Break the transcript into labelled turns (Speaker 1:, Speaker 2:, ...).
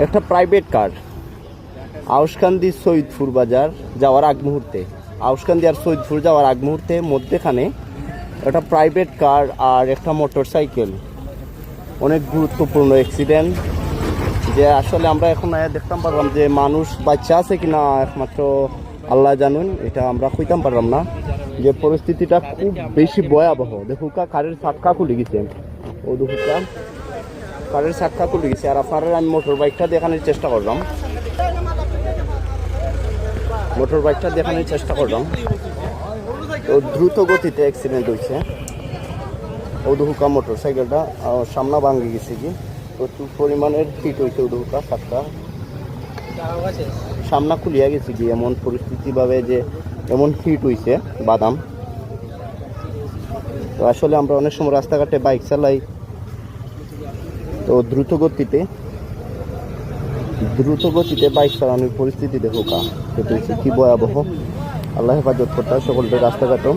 Speaker 1: একটা private car Auskandi Saidpur বাজার যাওয়ার আগ মুহূর্তে, আউশকান্দি আর সৈয়দপুর যাওয়ার আগ মুহূর্তে মধ্যেখানে একটা প্রাইভেট কার আর একটা মোটর সাইকেল, অনেক গুরুত্বপূর্ণ অ্যাক্সিডেন্ট। যে আসলে আমরা এখন দেখতাম পারলাম যে মানুষ বাচ্চা আছে কিনা একমাত্র আল্লাহ জানুন, এটা আমরা কইতাম পারলাম না। যে পরিস্থিতিটা খুব বেশি ভয়াবহ। দেখুকা কারের ছাটকা খুলে গেছে, ও দেখুকা কারের ছাটকা খুলে গেছে। আর আপনার আমি মোটর বাইকটা দেখানোর চেষ্টা করলাম, মোটর বাইকটা দেখানোর চেষ্টা করলাম। তো দ্রুত গতিতে অ্যাক্সিডেন্ট হয়েছে। উদুহুকা মোটর সাইকেলটা সামনা ভাঙে গেছে কি, প্রচুর পরিমাণের হিট হয়েছে। উদুহুকা সাতটা সামনা খুলিয়া গেছে কি, এমন পরিস্থিতি ভাবে যে এমন হিট হয়েছে বাদাম। তো আসলে আমরা অনেক সময় রাস্তাঘাটে বাইক চালাই, তো দ্রুত গতিতে বাইক চালানোর পরিস্থিতি দেখো কা কি ভয়াবহ। আল্লাহ হেফাজত করতে সকলকে রাস্তাঘাটও।